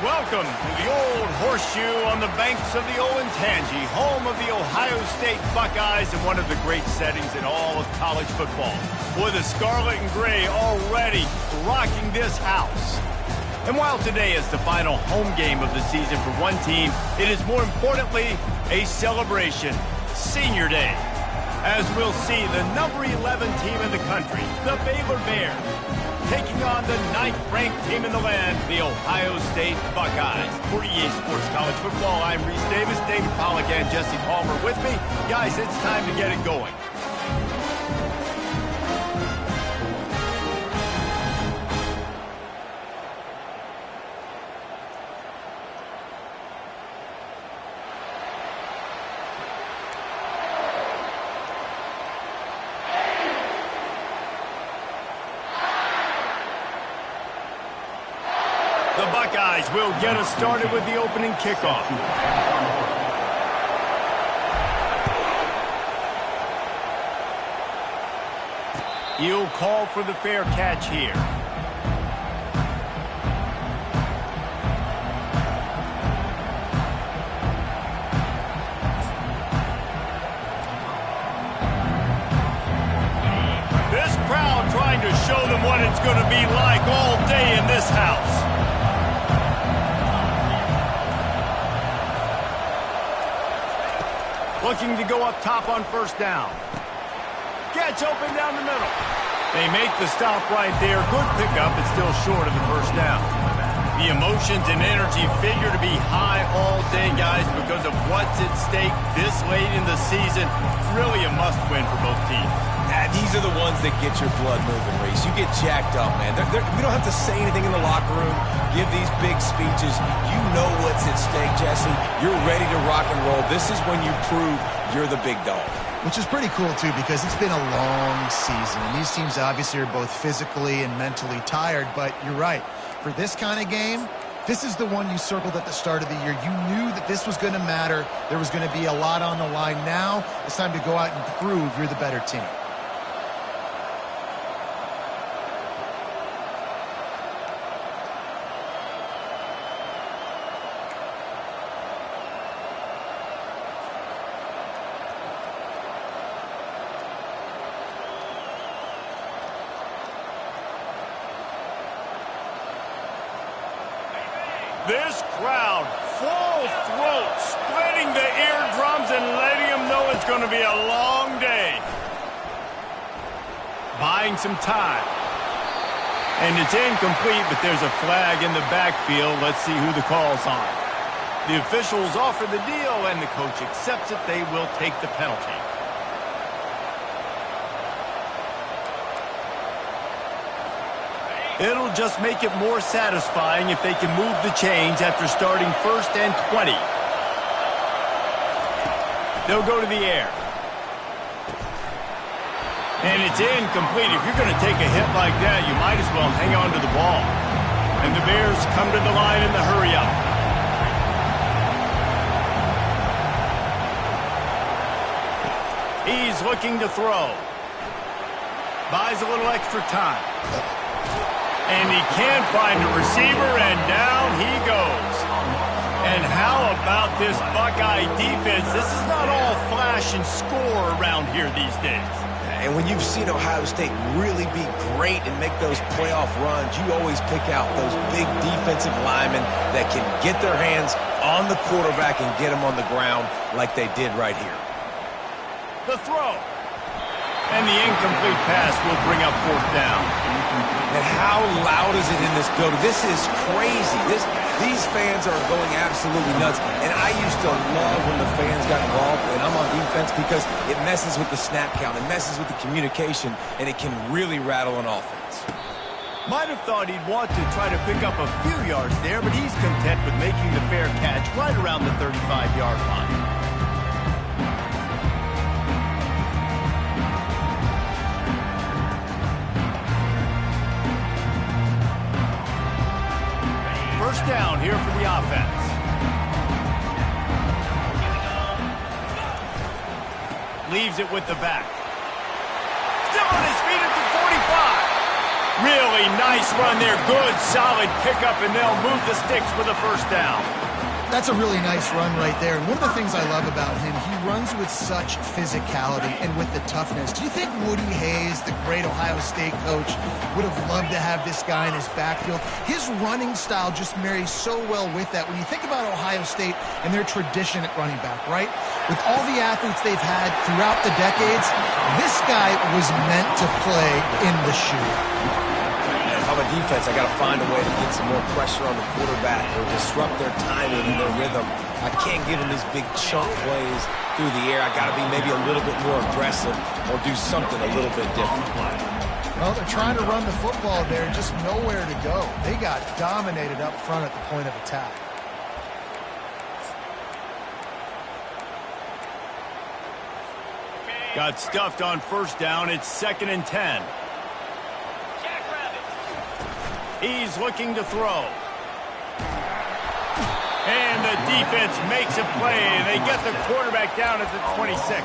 Welcome to the old horseshoe on the banks of the old Ncaa, home of the Ohio State Buckeyes and one of the great settings in all of college football. Boy, the scarlet and gray already rocking this house. And while today is the final home game of the season for one team, it is more importantly a celebration, Senior Day. As we'll see, the number 11 team in the country, the Baylor Bears, taking on the 9th-ranked team in the land, the Ohio State Buckeyes. For EA Sports College Football, I'm Reese Davis, David Pollack, and Jesse Palmer with me. Guys, it's time to get it going. The Buckeyes will get us started with the opening kickoff. He'll call for the fair catch here. This crowd trying to show them what it's going to be like all day in this house. Looking to go up top on first down. Gets open down the middle. They make the stop right there. Good pickup, but still short of the first down. The emotions and energy figure to be high all day, guys, because of what's at stake this late in the season. Really a must-win for both teams. These are the ones that get your blood moving, Reese. You get jacked up, man. We don't have to say anything in the locker room, give these big speeches. You know what's at stake, Jesse. You're ready to rock and roll. This is when you prove you're the big dog. Which is pretty cool, too, because it's been a long season. And these teams obviously are both physically and mentally tired. But you're right. For this kind of game, this is the one you circled at the start of the year. You knew that this was going to matter. There was going to be a lot on the line. Now it's time to go out and prove you're the better team. This crowd, full throat, splitting the eardrums and letting them know it's going to be a long day. Buying some time. And it's incomplete, but there's a flag in the backfield. Let's see who the call's on. The officials offer the deal, and the coach accepts it. They will take the penalty. It'll just make it more satisfying if they can move the chains after starting 1st and 20. They'll go to the air. And it's incomplete. If you're going to take a hit like that, you might as well hang on to the ball. And the Bears come to the line in the hurry-up. He's looking to throw. Buys a little extra time. And he can't find a receiver, and down he goes. And how about this Buckeye defense? This is not all flash and score around here these days. And when you've seen Ohio State really be great and make those playoff runs, you always pick out those big defensive linemen that can get their hands on the quarterback and get him on the ground like they did right here. The throw. And the incomplete pass will bring up 4th down. And how loud is it in this building? This is crazy. These fans are going absolutely nuts. And I used to love when the fans got involved, and I'm on defense, because it messes with the snap count. It messes with the communication, and it can really rattle an offense. Might have thought he'd want to try to pick up a few yards there, but he's content with making the fair catch right around the 35-yard line. First down here for the offense. Leaves it with the back. Still on his feet at the 45. Really nice run there. Good, solid pickup, and they'll move the sticks for the first down. That's a really nice run right there. And one of the things I love about him, he runs with such physicality and with the toughness. Do you think Woody Hayes, the great Ohio State coach, would have loved to have this guy in his backfield? His running style just marries so well with that. When you think about Ohio State and their tradition at running back, right? With all the athletes they've had throughout the decades, this guy was meant to play in the shoe. If I'm a defense, I got to find a way to get some more pressure on the quarterback or disrupt their timing and their rhythm. I can't give them these big chunk plays through the air. I got to be maybe a little bit more aggressive or do something a little bit different. Well, they're trying to run the football there, just nowhere to go. They got dominated up front at the point of attack. Got stuffed on first down. It's 2nd and 10. He's looking to throw. And the defense makes a play, and they get the quarterback down at the 26.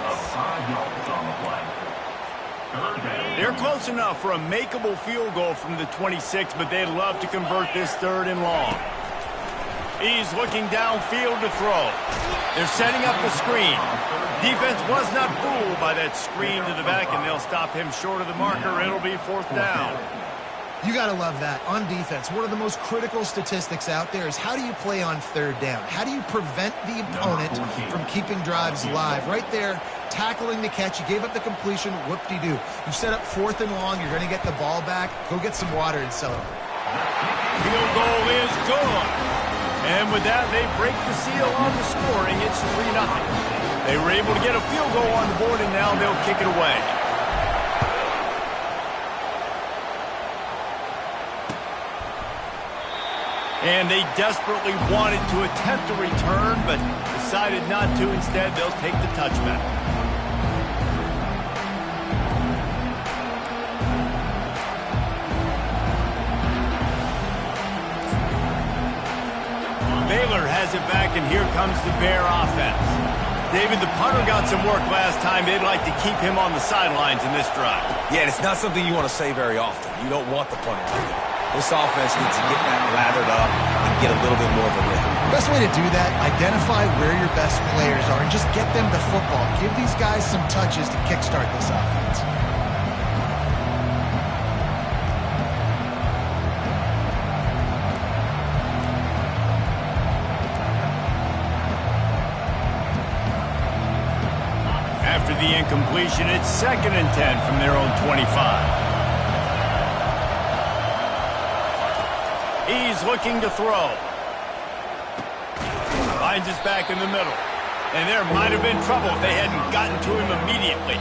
They're close enough for a makeable field goal from the 26, but they'd love to convert this 3rd and long. He's looking downfield to throw. They're setting up the screen. Defense was not fooled by that screen to the back, and they'll stop him short of the marker. It'll be 4th down. You got to love that. On defense, one of the most critical statistics out there is how do you play on 3rd down? How do you prevent the opponent from keeping drives alive? Right there, tackling the catch. You gave up the completion. Whoop-de-doo. You set up 4th and long. You're going to get the ball back. Go get some water and celebrate. Field goal is good. And with that, they break the seal on the scoring. It's 3-0. They were able to get a field goal on the board, and now they'll kick it away. And they desperately wanted to attempt a return, but decided not to. Instead, they'll take the touchback. Baylor has it back, and here comes the Bear offense. David, the punter got some work last time. They'd like to keep him on the sidelines in this drive. Yeah, and it's not something you want to say very often. You don't want the punter to do it. This offense needs to get that lathered up and get a little bit more of a rhythm. The best way to do that, identify where your best players are and just get them the football. Give these guys some touches to kickstart this offense. After the incompletion, it's 2nd and 10 from their own 25. He's looking to throw. Finds his back in the middle. And there might have been trouble if they hadn't gotten to him immediately.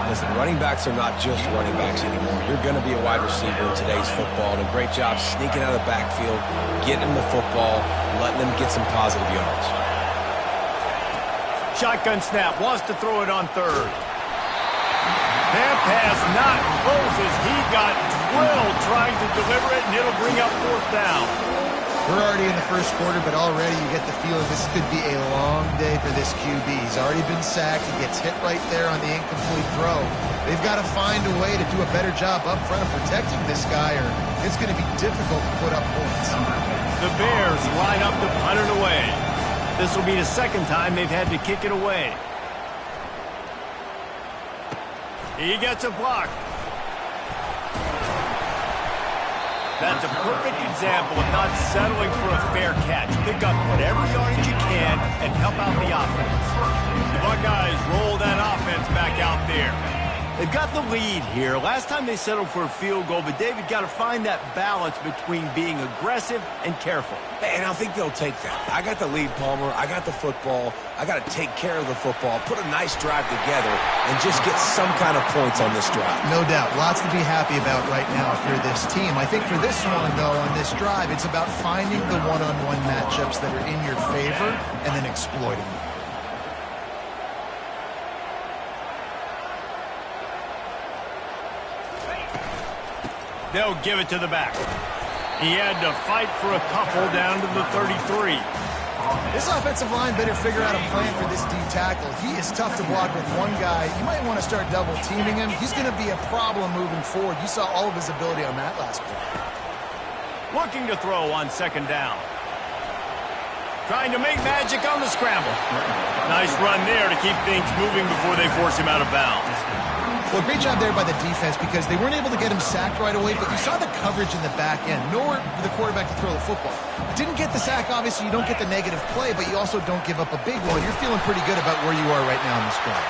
Listen, running backs are not just running backs anymore. You're going to be a wide receiver in today's football. And a great job sneaking out of the backfield, getting them the football, letting them get some positive yards. Shotgun snap, wants to throw it on 3rd. That pass not close as he got drilled trying to deliver it, and it'll bring up 4th down. We're already in the first quarter, but already you get the feeling this could be a long day for this QB. He's already been sacked. He gets hit right there on the incomplete throw. They've got to find a way to do a better job up front of protecting this guy, or it's going to be difficult to put up points. The Bears line up to punt it away. This will be the 2nd time they've had to kick it away. He gets a block. That's a perfect example of not settling for a fair catch. Pick up whatever yardage you can and help out the offense. The Buckeyes roll that offense back out there. They've got the lead here. Last time they settled for a field goal, but David got to find that balance between being aggressive and careful. And I think they'll take that. I got the lead, Palmer. I got the football. I got to take care of the football, put a nice drive together, and just get some kind of points on this drive. No doubt. Lots to be happy about right now if you're this team. I think for this one, though, on this drive, it's about finding the one-on-one matchups that are in your favor and then exploiting them. They'll give it to the back. He had to fight for a couple down to the 33. This offensive line better figure out a plan for this D tackle. He is tough to block with one guy. You might want to start double teaming him. He's going to be a problem moving forward. You saw all of his ability on that last play. Looking to throw on second down. Trying to make magic on the scramble. Nice run there to keep things moving before they force him out of bounds. Well, great job there by the defense because they weren't able to get him sacked right away, but you saw the coverage in the back end. Nowhere for the quarterback to throw the football. Didn't get the sack, obviously. You don't get the negative play, but you also don't give up a big one. You're feeling pretty good about where you are right now in this drive.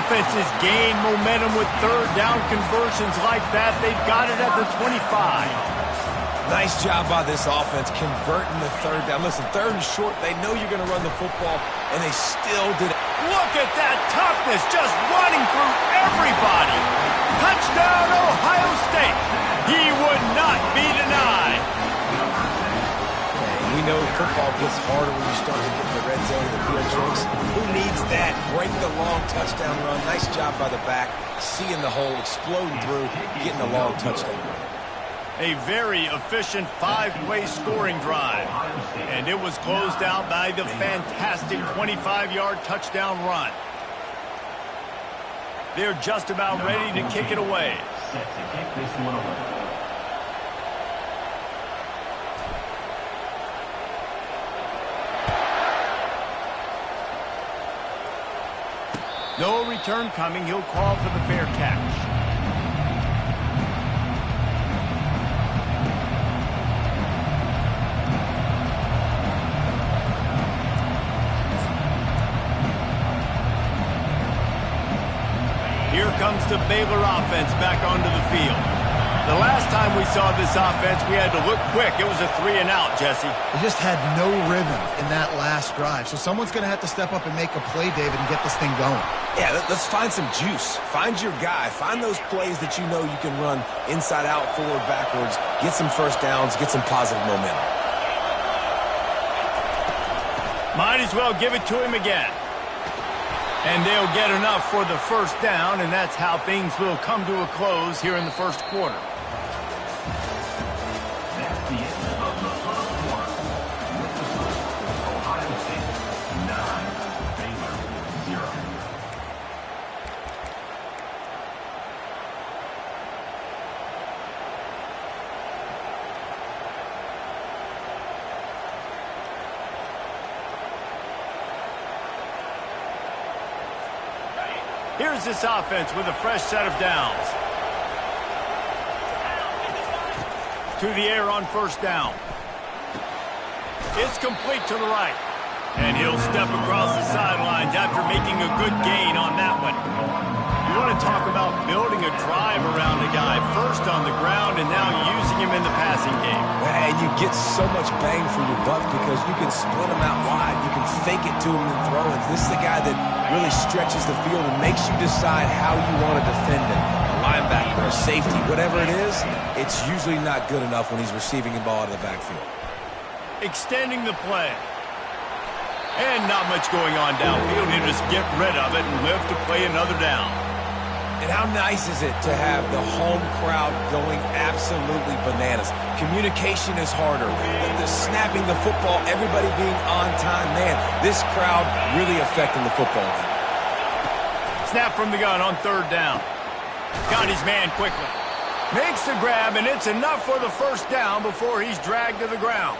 Offenses gain momentum with third down conversions like that. They've got it at the 25. Nice job by this offense converting the third down. Listen, third and short, they know you're going to run the football, and they still did it. Look at that toughness, just running through everybody. Touchdown, Ohio State. He would not be denied. We know football gets harder when you start to get in the red zone of the field choice. Who needs that? Break the long touchdown run. Nice job by the back, seeing the hole, exploding through, getting a long touchdown. A very efficient five-play scoring drive. And it was closed out by the fantastic 25-yard touchdown run. They're just about ready to kick it away. Set to kick this one away. No return coming. He'll call for the fair catch. Here comes the Baylor offense back onto the field. The last time we saw this offense, we had to look quick. It was a 3-and-out, Jesse. They just had no rhythm in that last drive. So someone's going to have to step up and make a play, David, and get this thing going. Yeah, let's find some juice. Find your guy. Find those plays that you know you can run inside out, forward, backwards. Get some first downs. Get some positive momentum. Might as well give it to him again. And they'll get enough for the first down, and that's how things will come to a close here in the first quarter. That's the end of the first quarter. With the score, Ohio State 9, Baylor 0. Here's this offense with a fresh set of downs. To the air on first down. It's complete to the right. And he'll step across the sidelines after making a good gain on that one. You want to talk about building a drive around a guy first on the ground and now using him in the passing game. And you get so much bang for your buck because you can split him out wide. You can fake it to him and throw it. This is the guy that really stretches the field and makes you decide how you want to defend him. A linebacker, a safety, whatever it is, it's usually not good enough when he's receiving the ball out of the backfield. Extending the play. And not much going on downfield. He'll just get rid of it and live to play another down. And how nice is it to have the home crowd going absolutely bananas? Communication is harder. The snapping the football, everybody being on time. Man, this crowd really affecting the football game. Snap from the gun on third down. Got his man quickly. Makes the grab, and it's enough for the first down before he's dragged to the ground.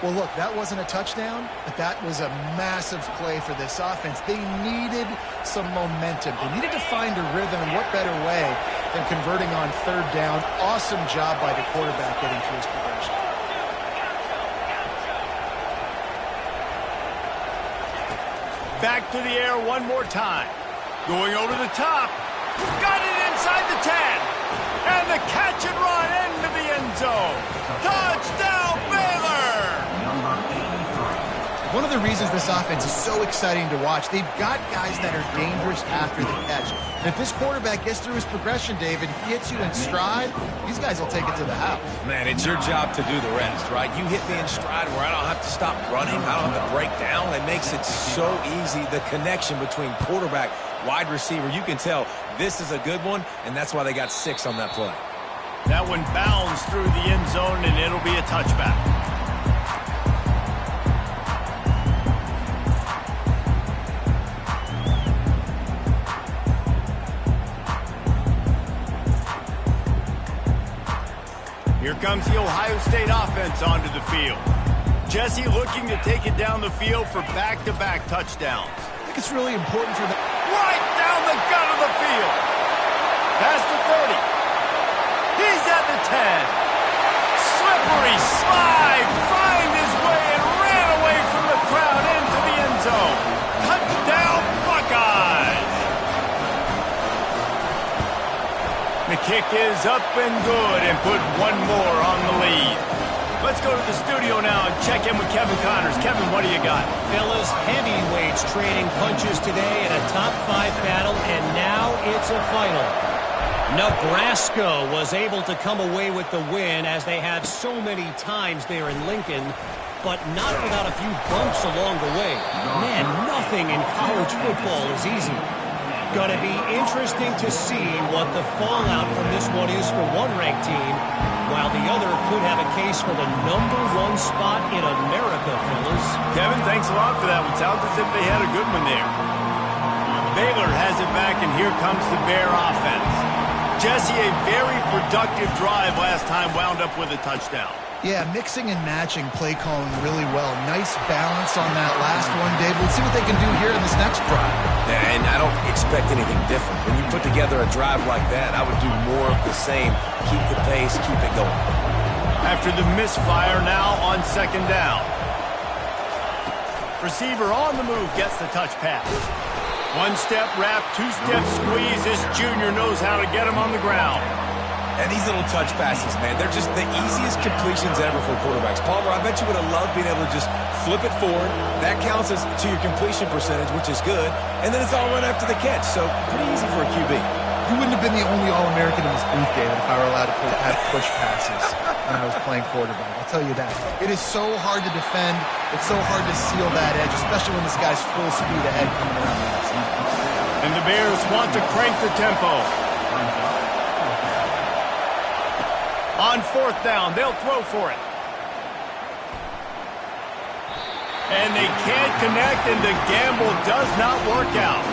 Well, look, that wasn't a touchdown, but that was a massive play for this offense. They needed some momentum. They needed to find a rhythm, and what better way than converting on third down. Awesome job by the quarterback getting through his progression. Back to the air one more time. Going over the top. Got it inside the 10. And the catch and run into the end zone. Touchdown, Baylor! One of the reasons this offense is so exciting to watch, they've got guys that are dangerous after the catch. And if this quarterback gets through his progression, David, hits you in stride, these guys will take it to the house. Man, it's your job to do the rest, right? You hit me in stride where I don't have to stop running. I don't have to break down. It makes it so easy, the connection between quarterback, wide receiver. You can tell this is a good one, and that's why they got 6 on that play. That one bounds through the end zone, and it'll be a touchback. comes the Ohio State offense onto the field. Jesse looking to take it down the field for back-to-back touchdowns. I think it's really important for them. Right down the gut of the field. Past the 30. He's at the 10. Slippery slide. Find his way and ran away from the crowd into the end zone. Touchdown, Buckeyes. The kick is up and good and put one more on the lead. Let's go to the studio now and check in with Kevin Connors. Kevin, what do you got? Fellas, heavyweights trading punches today in a top-5 battle, and now it's a final. Nebraska was able to come away with the win as they have so many times there in Lincoln, but not without a few bumps along the way. Man, nothing in college football is easy. Going to be interesting to see what the fallout from this one is for one ranked team, while the other could have a case for the #1 spot in America, fellas. Kevin, thanks a lot for that one. Sounds as if they had a good one there. Baylor has it back, and here comes the Bear offense. Jesse, a very productive drive last time, wound up with a touchdown. Yeah, mixing and matching play calling really well. Nice balance on that last one, Dave. Let's see what they can do here in this next drive. And I don't expect anything different. When you put together a drive like that, I would do more of the same. Keep the pace, keep it going. After the misfire, now on second down. Receiver on the move gets the touch pass. One-step wrap, two-step squeeze. This junior knows how to get him on the ground. And these little touch passes, man, they're just the easiest completions ever for quarterbacks. Palmer, I bet you would have loved being able to just flip it forward. That counts as to your completion percentage, which is good. And then it's all run after the catch, so pretty easy for a QB. You wouldn't have been the only All-American in this booth, David, if I were allowed to have push passes when I was playing quarterback. I'll tell you that. It is so hard to defend. It's so hard to seal that edge, especially when this guy's full speed ahead coming around the outside. And the Bears want to crank the tempo. On fourth down, they'll throw for it. And they can't connect, and the gamble does not work out.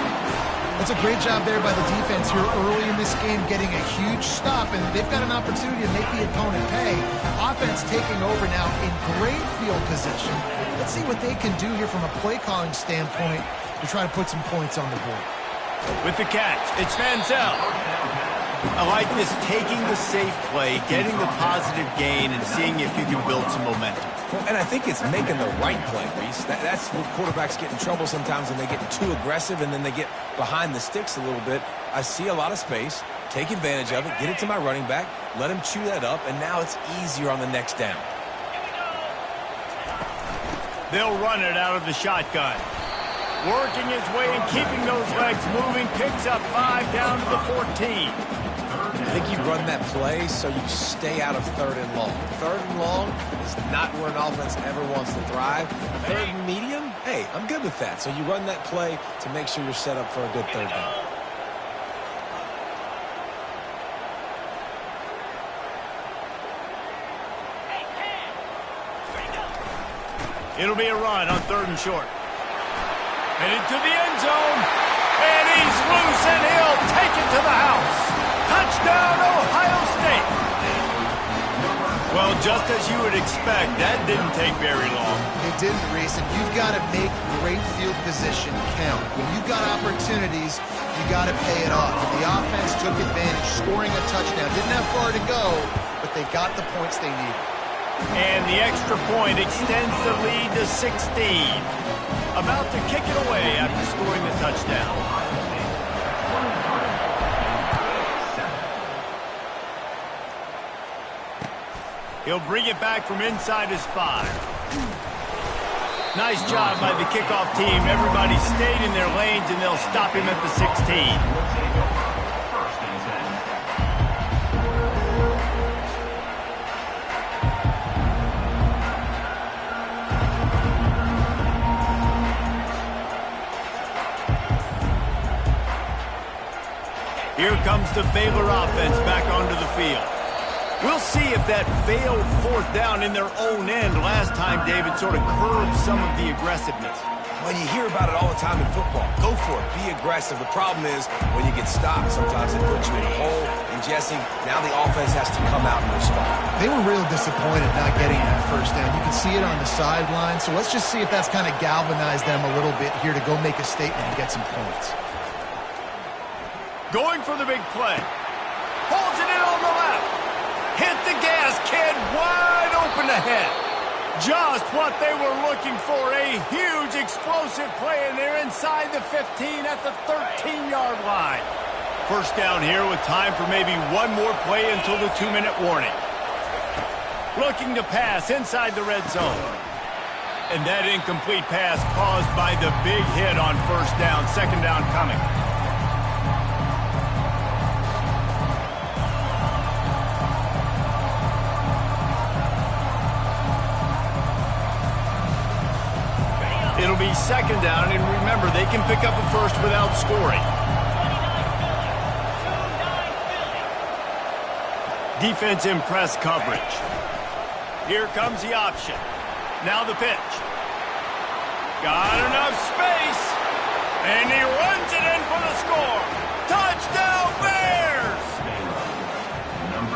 That's a great job there by the defense here early in this game, getting a huge stop, and they've got an opportunity to make the opponent pay. Offense taking over now in great field position. Let's see what they can do here from a play-calling standpoint to try to put some points on the board. With the catch, it's Ncaa. I like this, taking the safe play, getting the positive gain, and seeing if you can build some momentum. Well, and I think it's making the right play, Reese. That's where quarterbacks get in trouble sometimes when they get too aggressive and then they get behind the sticks a little bit. I see a lot of space, take advantage of it, get it to my running back, let him chew that up, and now it's easier on the next down. They'll run it out of the shotgun. Working his way and keeping those legs moving, picks up 5 down to the 14. I think you run that play so you stay out of 3rd and long. 3rd and long is not where an offense ever wants to thrive. 3rd and medium, hey, I'm good with that. So you run that play to make sure you're set up for a good 3rd down. It'll be a run on 3rd and short. Headed to the end zone. And he's loose, and he'll take it to the house. Touchdown, Ohio State. Well, just as you would expect, that didn't take very long. It didn't, Reese, and you've got to make great field position count. When you've got opportunities, you got to pay it off. And the offense took advantage, scoring a touchdown. Didn't have far to go, but they got the points they needed. And the extra point extends the lead to 16. About to kick it away after scoring the touchdown. He'll bring it back from inside his 5. Nice job by the kickoff team. Everybody stayed in their lanes, and they'll stop him at the 16. Here comes the Baylor offense back onto the field. We'll see if that failed 4th down in their own end last time, David, sort of curbed some of the aggressiveness. Well, you hear about it all the time in football. Go for it. Be aggressive. The problem is when you get stopped, sometimes it puts you in a hole. And, Jesse, now the offense has to come out and respond. They were real disappointed not getting that first down. You can see it on the sideline. So let's just see if that's kind of galvanized them a little bit here to go make a statement and get some points. Going for the big play. Holds it in on the left. Hit the gas, kid. Wide open ahead. Just what they were looking for. A huge explosive play, and they're inside the 15 at the 13-yard line. First down here with time for maybe one more play until the 2-minute warning. Looking to pass inside the red zone. And that incomplete pass caused by the big hit on first down. Second down coming. It'll be second down, and remember, they can pick up a first without scoring. Defense in press coverage. Here comes the option. Now the pitch. Got enough space, and he runs it in for the score. Touchdown, Bears!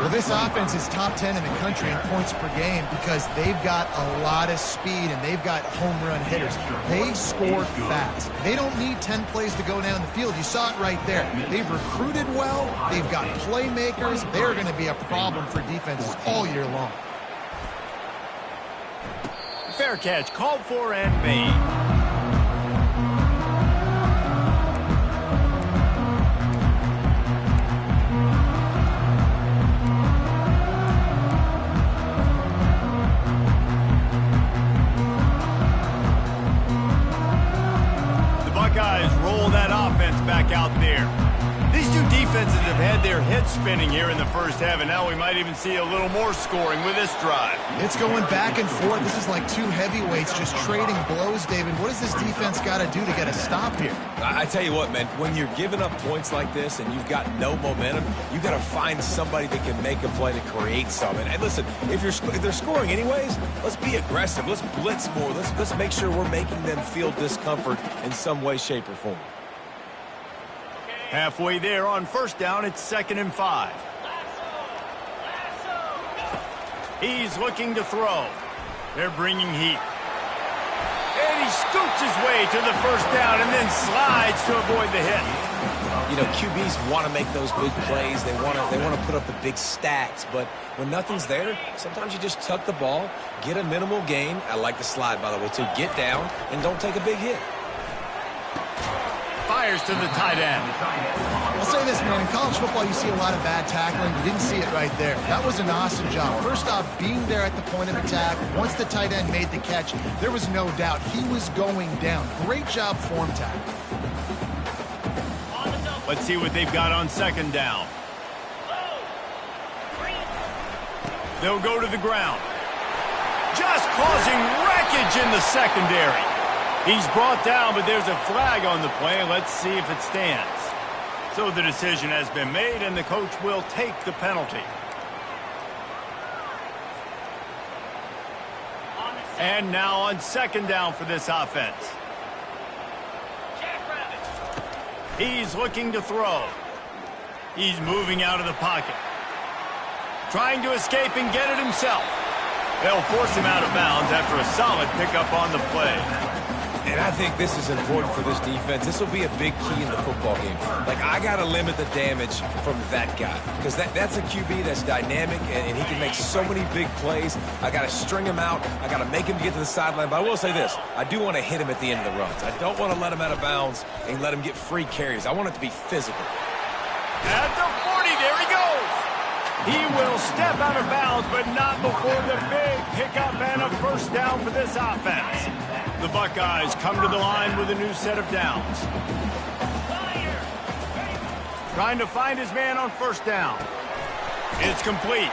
Well, this offense is top 10 in the country in points per game because they've got a lot of speed and they've got home run hitters. They score fast. They don't need 10 plays to go down the field. You saw it right there. They've recruited well. They've got playmakers. They're going to be a problem for defenses all year long. Fair catch, called for and made. Back out there. These two defenses have had their heads spinning here in the first half, and now we might even see a little more scoring with this drive. It's going back and forth. This is like two heavyweights just trading blows, David. What does this defense got to do to get a stop here? I tell you what, man, when you're giving up points like this and you've got no momentum, you got to find somebody that can make a play to create something. And listen, if they're scoring anyways, let's be aggressive. Let's blitz more. Let's make sure we're making them feel discomfort in some way, shape, or form. Halfway there on first down, it's 2nd and 5. He's looking to throw. They're bringing heat. And he scoots his way to the first down and then slides to avoid the hit. You know, QBs want to make those big plays. They want to put up the big stats. But when nothing's there, sometimes you just tuck the ball, get a minimal gain. I like the slide, by the way, to get down and don't take a big hit. Fires to the tight end. I'll say this, man. In college football, you see a lot of bad tackling. You didn't see it right there. That was an awesome job. First off, being there at the point of attack. Once the tight end made the catch, there was no doubt he was going down. Great job form tackle. Let's see what they've got on second down. They'll go to the ground. Just causing wreckage in the secondary. He's brought down, but there's a flag on the play. Let's see if it stands. So the decision has been made, and the coach will take the penalty. And now on second down for this offense. He's looking to throw. He's moving out of the pocket. Trying to escape and get it himself. They'll force him out of bounds after a solid pickup on the play. And I think this is important for this defense. This will be a big key in the football game. Like, I got to limit the damage from that guy because that's a QB that's dynamic, and he can make so many big plays. I got to string him out. I got to make him get to the sideline. But I will say this. I do want to hit him at the end of the runs. I don't want to let him out of bounds and let him get free carries. I want it to be physical. At the 40, there he goes. He will step out of bounds, but not before the big pickup and a first down for this offense. The Buckeyes come to the line with a new set of downs. Trying to find his man on first down. It's complete.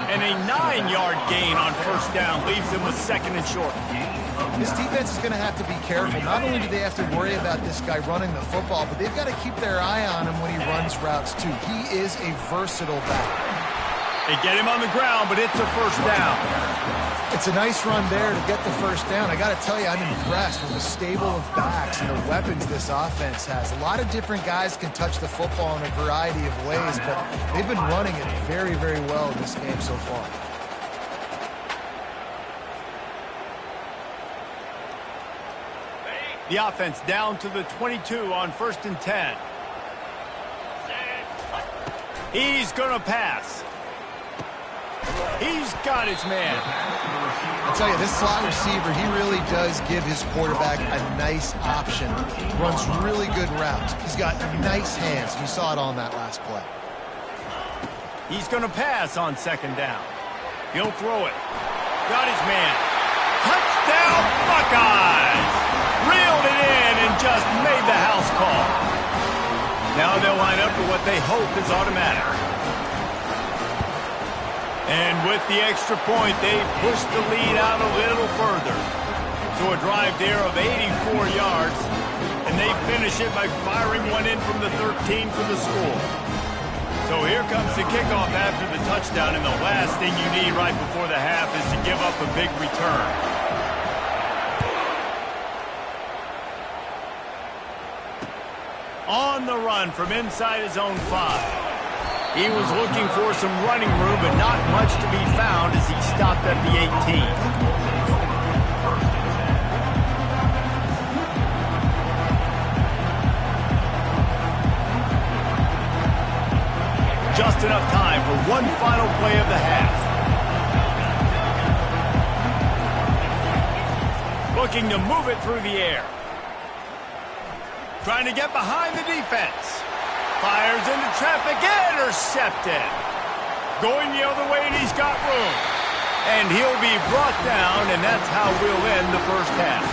And a 9-yard gain on first down leaves him with 2nd and short. This defense is going to have to be careful. Not only do they have to worry about this guy running the football, but they've got to keep their eye on him when he runs routes, too. He is a versatile back. They get him on the ground, but it's a first down. It's a nice run there to get the first down. I got to tell you, I'm impressed with the stable of backs and the weapons this offense has. A lot of different guys can touch the football in a variety of ways, but they've been running it very, very well in this game so far. The offense down to the 22 on 1st and 10. He's going to pass. He's got his man. I'll tell you, this slot receiver, he really does give his quarterback a nice option. Runs really good routes. He's got nice hands. You saw it on that last play. He's going to pass on 2nd down. He'll throw it. Got his man. Touchdown, Buckeyes! Reeled it in and just made the house call. Now they'll line up for what they hope is automatic. And with the extra point, they push the lead out a little further. So a drive there of 84 yards, and they finish it by firing one in from the 13 for the score. So here comes the kickoff after the touchdown, and the last thing you need right before the half is to give up a big return. On the run from inside his own 5. He was looking for some running room, but not much to be found as he stopped at the 18. Just enough time for one final play of the half. Looking to move it through the air. Trying to get behind the defense. Fires into traffic, intercepted. Going the other way, and he's got room. And he'll be brought down, and that's how we'll end the first half.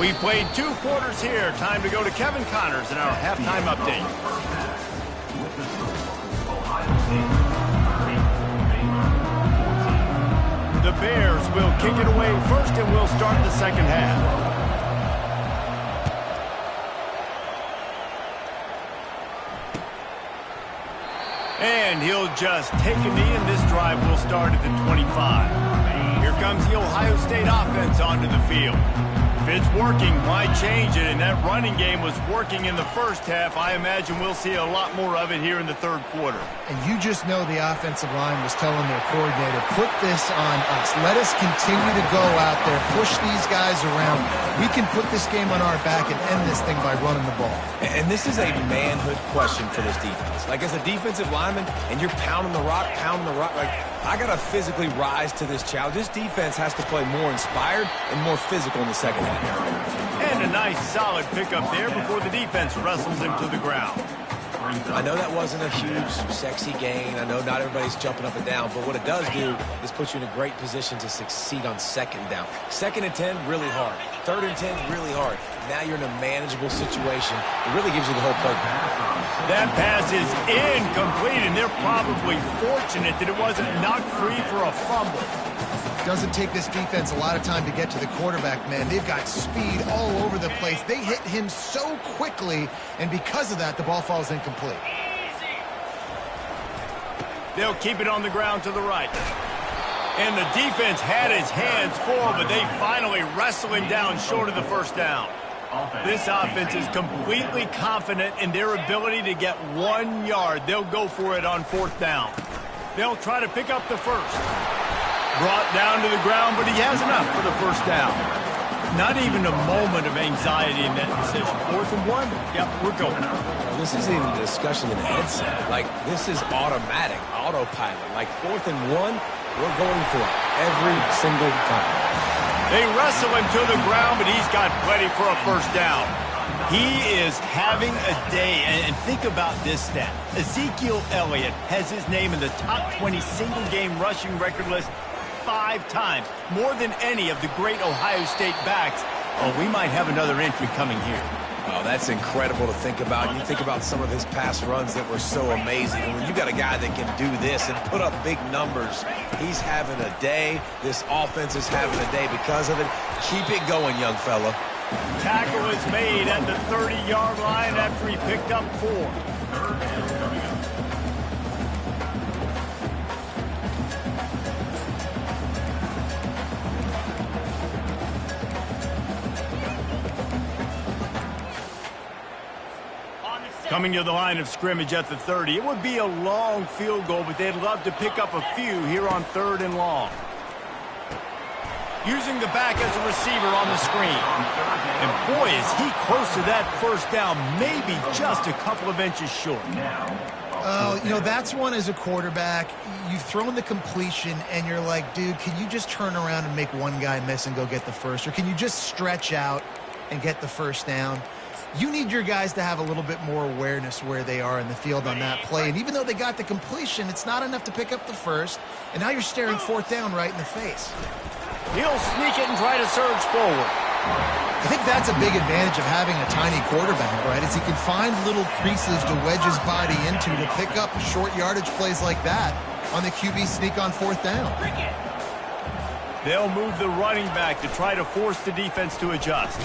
We've played 2 quarters here. Time to go to Kevin Connors in our halftime update. The Bears will kick it away first, and we'll start the second half. And he'll just take a knee, and this drive will start at the 25. Here comes the Ohio State offense onto the field. If it's working, why change it? And that running game was working in the first half. I imagine we'll see a lot more of it here in the 3rd quarter. And you just know the offensive line was telling their coordinator, put this on us. Let us continue to go out there, push these guys around. We can put this game on our back and end this thing by running the ball. And this is a manhood question for this defense. Like, as a defensive lineman, and you're pounding the rock, like, I got to physically rise to this challenge. This defense has to play more inspired and more physical in the second half. And a nice, solid pickup there before the defense wrestles him to the ground. I know that wasn't a huge, sexy gain. I know not everybody's jumping up and down, but what it does do is put you in a great position to succeed on 2nd down. 2nd and 10, really hard. 3rd and 10, really hard. Now you're in a manageable situation. It really gives you the whole playbook. That pass is incomplete, and they're probably fortunate that it wasn't knocked free for a fumble. Doesn't take this defense a lot of time to get to the quarterback, man. They've got speed all over the place. They hit him so quickly, and because of that, the ball falls incomplete. They'll keep it on the ground to the right. And the defense had his hands full, but they finally wrestle him down short of the 1st down. This offense is completely confident in their ability to get 1 yard. They'll go for it on 4th down. They'll try to pick up the 1st. Brought down to the ground, but he has enough for the 1st down. Not even a moment of anxiety in that decision. 4th and 1? Yep, we're going. This isn't even a discussion in the headset. Like, this is automatic, autopilot. Like, 4th and 1, we're going for it every single time. They wrestle him to the ground, but he's got plenty for a 1st down. He is having a day, and think about this stat. Ezekiel Elliott has his name in the top 20 single-game rushing record list 5 times, more than any of the great Ohio State backs. Oh, we might have another entry coming here. Oh, that's incredible to think about. You think about some of his past runs that were so amazing. And when you got a guy that can do this and put up big numbers, he's having a day. This offense is having a day because of it. Keep it going, young fella. Tackle is made at the 30-yard line after he picked up 4. Third down coming up. Coming to the line of scrimmage at the 30. It would be a long field goal, but they'd love to pick up a few here on 3rd and long. Using the back as a receiver on the screen. And boy, is he close to that first down, maybe just a couple of inches short. You know, that's one as a quarterback. You've thrown the completion, and you're like, dude, can you just turn around and make one guy miss and go get the first? Or can you just stretch out and get the first down? You need your guys to have a little bit more awareness where they are in the field on that play. And even though they got the completion, it's not enough to pick up the first. And now you're staring 4th down right in the face. He'll sneak it and try to surge forward. I think that's a big advantage of having a tiny quarterback, right? Is he can find little creases to wedge his body into to pick up short yardage plays like that on the QB sneak on 4th down. They'll move the running back to try to force the defense to adjust.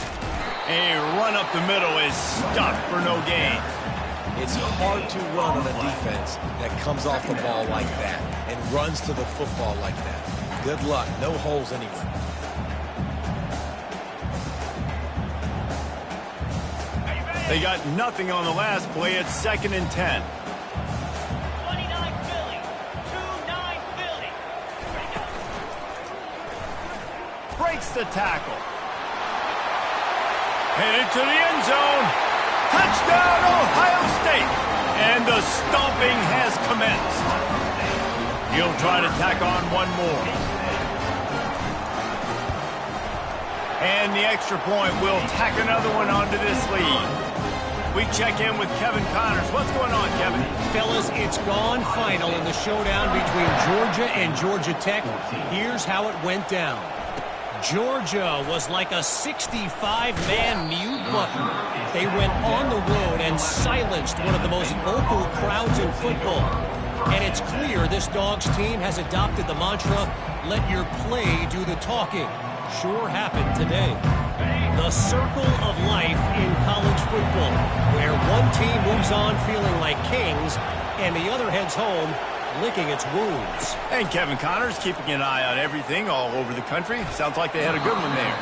A run up the middle is stuck for no gain. It's hard to run on a defense that comes off the ball like that and runs to the football like that. Good luck. No holes anywhere. They got nothing on the last play. It's 2nd and 10. 29 Philly. 2-9 Philly. Breaks the tackle. Headed to the end zone. Touchdown, Ohio State. And the stomping has commenced. He'll try to tack on one more. And the extra point will tack another one onto this lead. We check in with Kevin Connors. What's going on, Kevin? Fellas, it's gone final in the showdown between Georgia and Georgia Tech. Here's how it went down. Georgia was like a 65-man mute button. They went on the road and silenced one of the most vocal crowds in football. And it's clear this Dogs team has adopted the mantra, let your play do the talking. Sure happened today. The circle of life in college football, where one team moves on feeling like kings and the other heads home licking its wounds. And Kevin Connors keeping an eye on everything all over the country. Sounds like they had a good one there.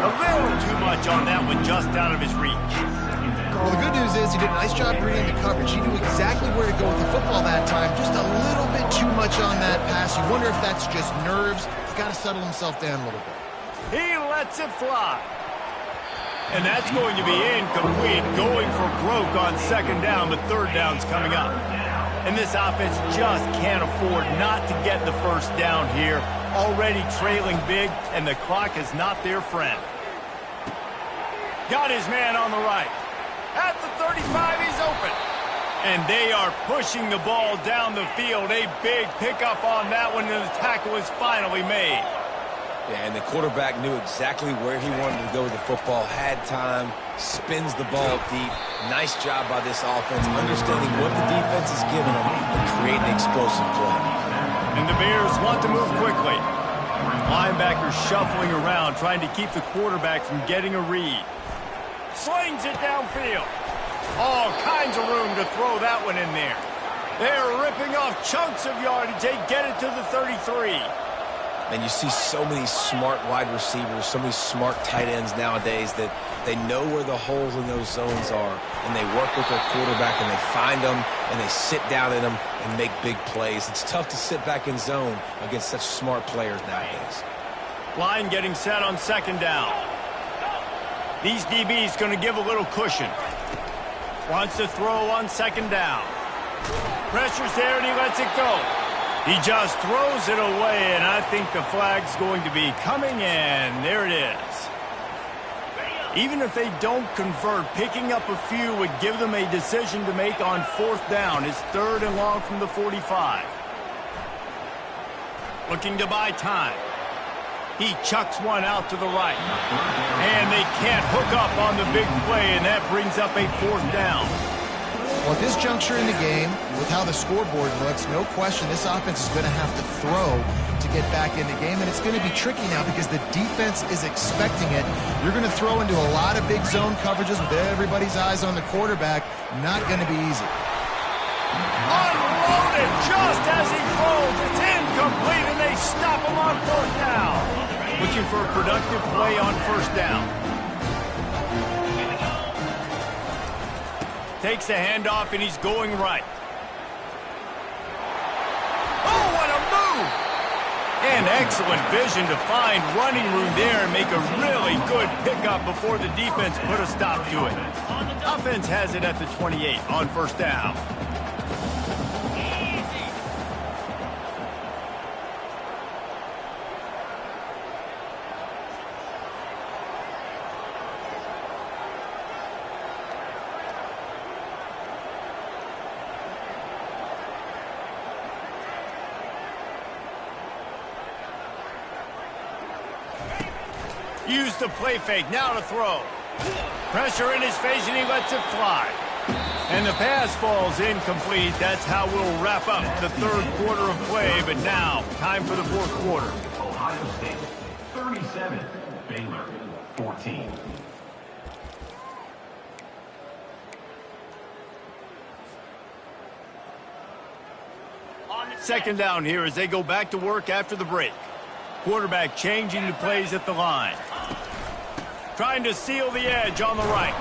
A little too much on that one, just out of his reach. Well, the good news is he did a nice job reading the coverage. He knew exactly where to go with the football that time. Just a little bit too much on that pass. You wonder if that's just nerves. He's got to settle himself down a little bit. He lets it fly. And that's going to be incomplete, going for broke on 2nd down, but 3rd down's coming up. And this offense just can't afford not to get the first down here. Already trailing big, and the clock is not their friend. Got his man on the right. At the 35, he's open. And they are pushing the ball down the field. A big pickup on that one, and the tackle is finally made. Yeah, and the quarterback knew exactly where he wanted to go with the football, had time, spins the ball deep. Nice job by this offense, understanding what the defense is giving them and creating an explosive play. And the Bears want to move quickly. Linebackers shuffling around, trying to keep the quarterback from getting a read. Slings it downfield. All kinds of room to throw that one in there. They're ripping off chunks of yardage. They get it to the 33. And you see so many smart wide receivers, so many smart tight ends nowadays that they know where the holes in those zones are, and they work with their quarterback, and they find them, and they sit down in them and make big plays. It's tough to sit back in zone against such smart players nowadays. Line getting set on 2nd down. These DBs going to give a little cushion. Wants to throw on 2nd down. Pressure's there, and he lets it go. He just throws it away, and I think the flag's going to be coming in. There it is. Even if they don't convert, picking up a few would give them a decision to make on 4th down. It's 3rd and long from the 45. Looking to buy time. He chucks one out to the right. And they can't hook up on the big play, and that brings up a 4th down. Well, at this juncture in the game, with how the scoreboard looks, no question this offense is going to have to throw to get back in the game, and it's going to be tricky now because the defense is expecting it. You're going to throw into a lot of big zone coverages with everybody's eyes on the quarterback. Not going to be easy. Unloaded just as he throws. It's incomplete, and they stop him on fourth down. Looking for a productive play on first down. Takes a handoff, and he's going right. Oh, what a move! And excellent vision to find running room there and make a really good pickup before the defense put a stop to it. Offense has it at the 28 on first down. Use the play fake, now to throw. Pressure in his face, and he lets it fly. And the pass falls incomplete. That's how we'll wrap up the third quarter of play, but now, time for the fourth quarter. Ohio State, 37. Baylor, 14. Second down here as they go back to work after the break. Quarterback changing the plays at the line. Trying to seal the edge on the right.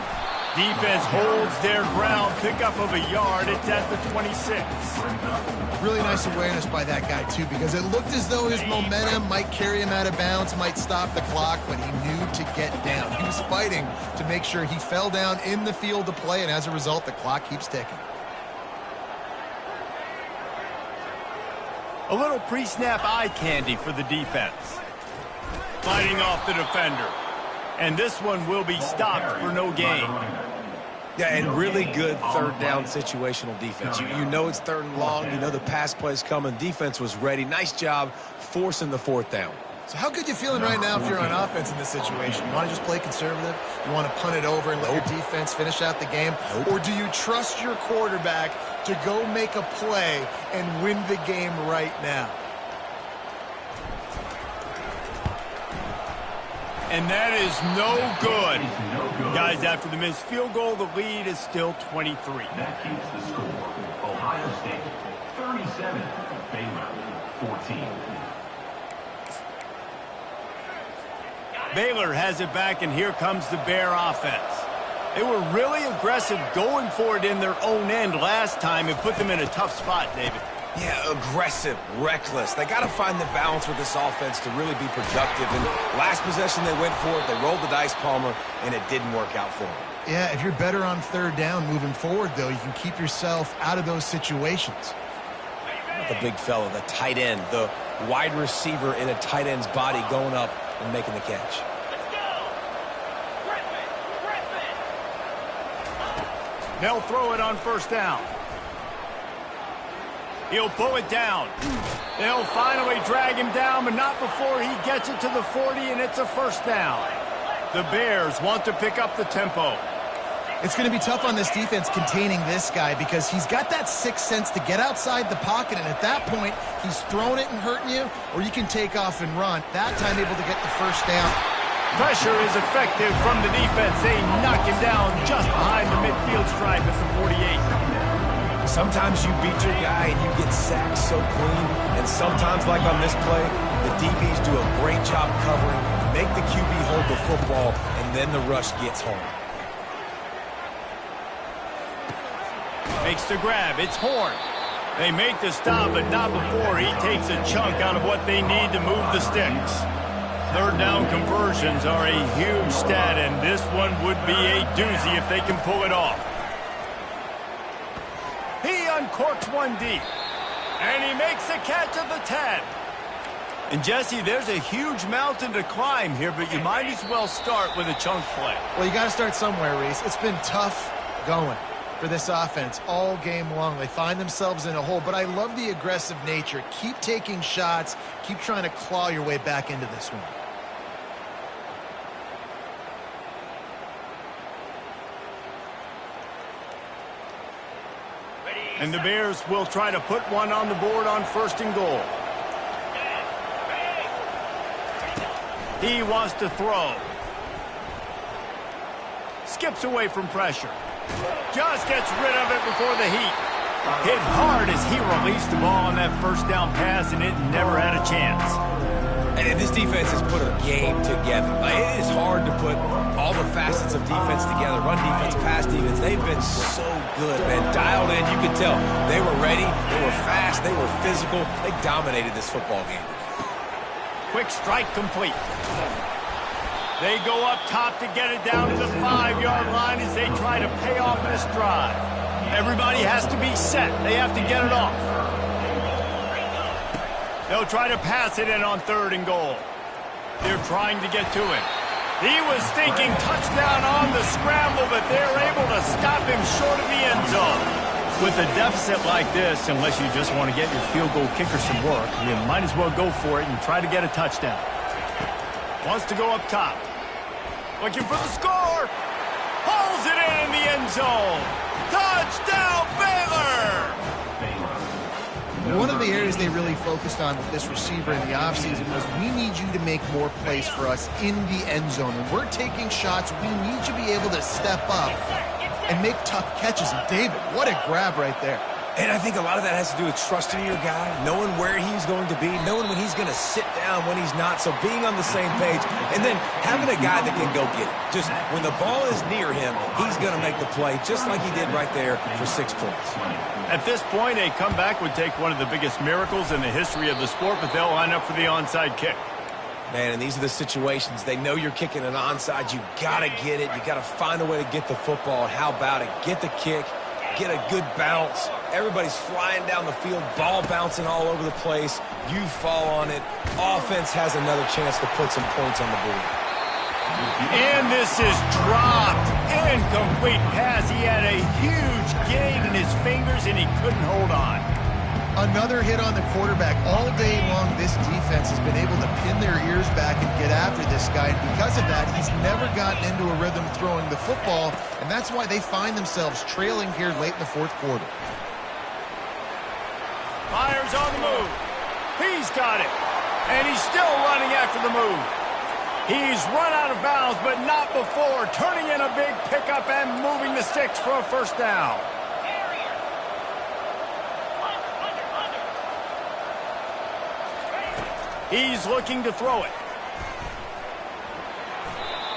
Defense holds their ground. Pickup of a yard. It's at the 26. Really nice awareness by that guy, too, because it looked as though his momentum might carry him out of bounds, might stop the clock, but he knew to get down. He was fighting to make sure he fell down in the field to play, and as a result, the clock keeps ticking. A little pre-snap eye candy for the defense. Fighting off the defender. And this one will be stopped for no gain. Yeah, and really good third down situational defense. You know it's third and long. You know the pass play's coming. Defense was ready. Nice job forcing the fourth down. So how good you feeling right now if you're on offense in this situation? You want to just play conservative? You want to punt it over and let your defense finish out the game? Or do you trust your quarterback to go make a play and win the game right now? And that is no good. Guys, after the missed field goal, the lead is still 23. That keeps the score. Ohio State, 37. Baylor, 14. Baylor has it back, and here comes the Bear offense. They were really aggressive going for it in their own end last time and put them in a tough spot, David. Yeah, aggressive, reckless. They got to find the balance with this offense to really be productive. And last possession they went for it. They rolled the dice, Palmer, and it didn't work out for them. Yeah, if you're better on third down moving forward, though, you can keep yourself out of those situations. The big fella, the tight end, the wide receiver in a tight end's body going up and making the catch. Let's go! Griffin! They'll throw it on first down. He'll pull it down. They'll finally drag him down, but not before he gets it to the 40, and it's a first down. The Bears want to pick up the tempo. It's going to be tough on this defense containing this guy because he's got that sixth sense to get outside the pocket, and at that point, he's throwing it and hurting you, or you can take off and run. That time able to get the first down. Pressure is effective from the defense. They knock him down just behind the midfield stripe at the 48. Sometimes you beat your guy and you get sacked so clean, and sometimes, like on this play, the DBs do a great job covering, make the QB hold the football, and then the rush gets home. Makes the grab. It's Horn. They make the stop, but not before he takes a chunk out of what they need to move the sticks. Third down conversions are a huge stat, and this one would be a doozy if they can pull it off. He uncorks one deep, and he makes the catch at the 10. And, Jesse, there's a huge mountain to climb here, but you might as well start with a chunk play. Well, you got to start somewhere, Reese. It's been tough going for this offense all game long. They find themselves in a hole, but I love the aggressive nature. Keep taking shots. Keep trying to claw your way back into this one. And the Bears will try to put one on the board on first and goal. He wants to throw. Skips away from pressure. Just gets rid of it before the heat. Hit hard as he released the ball on that first down pass, and it never had a chance. And this defense has put a game together. It is hard to put all the facets of defense together. Run defense, pass defense. They've been so good, man. Dialed in. You could tell they were ready. They were fast. They were physical. They dominated this football game. Quick strike complete. They go up top to get it down to the 5-yard line as they try to pay off this drive. Everybody has to be set. They have to get it off. They'll try to pass it in on 3rd and goal. They're trying to get to him. He was thinking touchdown on the scramble, but they're able to stop him short of the end zone. With a deficit like this, unless you just want to get your field goal kicker some work, you might as well go for it and try to get a touchdown. Wants to go up top. Looking for the score. Pulls it in the end zone. Touchdown, Baylor! One of the areas they really focused on with this receiver in the offseason was we need you to make more plays for us in the end zone. When we're taking shots, we need you to be able to step up and make tough catches. And David, what a grab right there. And I think a lot of that has to do with trusting your guy, knowing where he's going to be, knowing when he's going to sit down, when he's not. So being on the same page, and then having a guy that can go get it. Just when the ball is near him, he's going to make the play, just like he did right there for 6 points. At this point, a comeback would take one of the biggest miracles in the history of the sport, but they'll line up for the onside kick. Man, and these are the situations. They know you're kicking an onside. You got to get it. You got to find a way to get the football. How about it? Get the kick. Get a good bounce. Everybody's flying down the field, ball bouncing all over the place. You fall on it. Offense has another chance to put some points on the board. And this is dropped. Incomplete pass. He had a huge gain in his fingers, and he couldn't hold on. Another hit on the quarterback. All day long, this defense has been able to pin their ears back and get after this guy. And because of that, he's never gotten into a rhythm throwing the football. And that's why they find themselves trailing here late in the 4th quarter. Myers on the move. He's got it. And he's still running after the move. He's run out of bounds, but not before turning in a big pickup and moving the sticks for a first down. He's looking to throw it.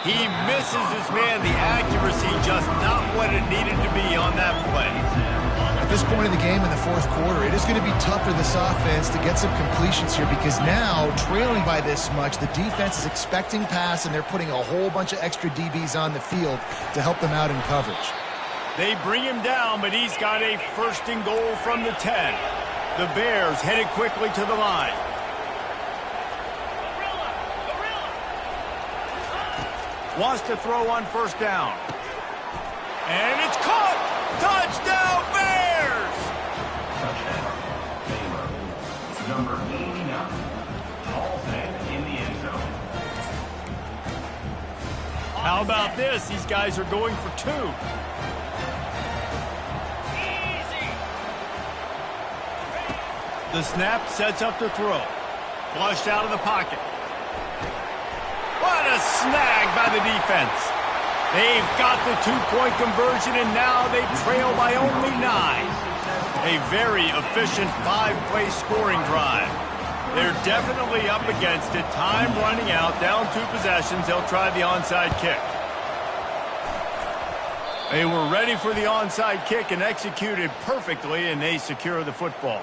He misses his man. The accuracy just not what it needed to be on that play. At this point in the game in the 4th quarter, it is going to be tough for this offense to get some completions here because now, trailing by this much, the defense is expecting pass and they're putting a whole bunch of extra DBs on the field to help them out in coverage. They bring him down, but he's got a 1st and goal from the 10. The Bears headed quickly to the line. Wants to throw on 1st down. And it's caught! Touchdown, Bears! Touchdown, Baylor. Number 89, Halsey in the end zone. How about this? These guys are going for 2. The snap sets up the throw. Flushed out of the pocket. What a snag by the defense. They've got the 2-point conversion, and now they trail by only 9. A very efficient 5-play scoring drive. They're definitely up against it. Time running out, down 2 possessions. They'll try the onside kick. They were ready for the onside kick and executed perfectly, and they secure the football.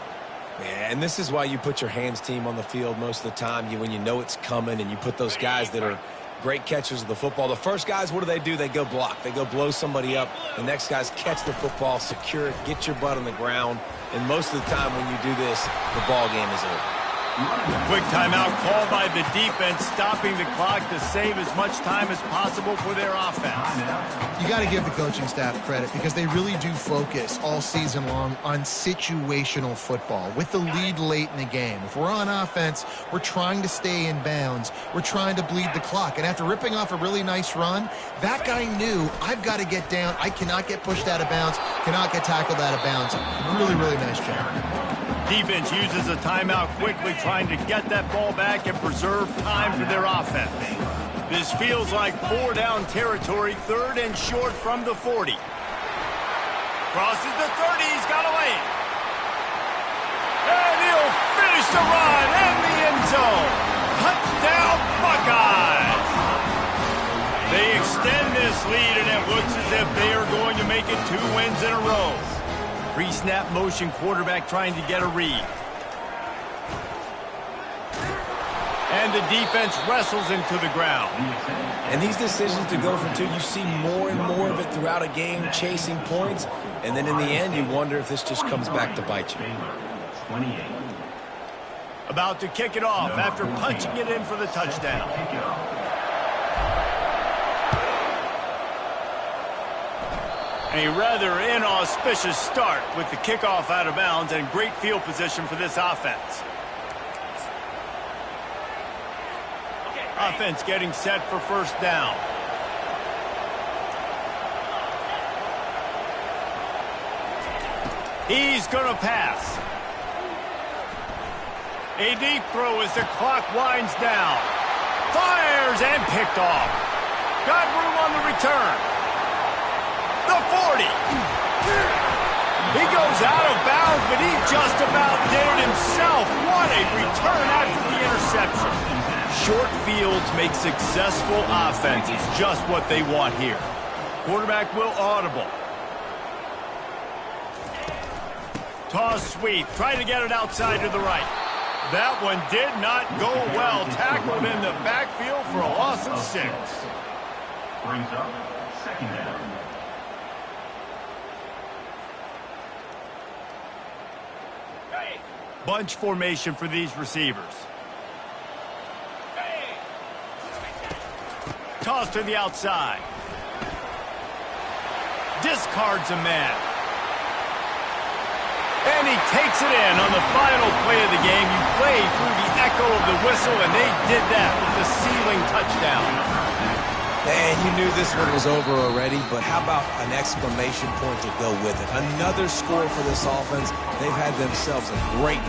Yeah, and this is why you put your hands team on the field most of the time. When you know it's coming and you put those guys that are great catchers of the football. The first guys, what do? They go block. They go blow somebody up. The next guys catch the football, secure it, get your butt on the ground. And most of the time when you do this, the ball game is over. Quick timeout called by the defense, stopping the clock to save as much time as possible for their offense. You got to give the coaching staff credit because they really do focus all season long on situational football with the lead late in the game. If we're on offense, we're trying to stay in bounds. We're trying to bleed the clock. And after ripping off a really nice run, that guy knew, I've got to get down. I cannot get pushed out of bounds, cannot get tackled out of bounds. Really, really nice job. Defense uses a timeout quickly, trying to get that ball back and preserve time for their offense. This feels like 4-down territory, 3rd and short from the 40. Crosses the 30, he's got away. And he'll finish the run in the end zone. Touchdown, Buckeyes! They extend this lead, and it looks as if they are going to make it 2 wins in a row. Pre-snap motion quarterback trying to get a read. And the defense wrestles him to the ground. And these decisions to go for 2, you see more and more of it throughout a game, chasing points. And then in the end, you wonder if this just comes back to bite you. About to kick it off after punching it in for the touchdown. A rather inauspicious start with the kickoff out of bounds and great field position for this offense. Offense getting set for first down. He's going to pass. A deep throw as the clock winds down. Fires and picked off. Got room on the return. The 40. He goes out of bounds, but he just about did it himself. What a return after the interception. Short fields make successful offenses just what they want here. Quarterback will audible. Toss sweep. Trying to get it outside to the right. That one did not go well. Tackled in the backfield for a loss of 6. Brings up 2nd down. Bunch formation for these receivers. Toss to the outside. Discards a man. And he takes it in on the final play of the game. You play through the echo of the whistle, and they did that with the ceiling touchdown. And you knew this one was over already, but how about an exclamation point to go with it? Another score for this offense. They've had themselves a great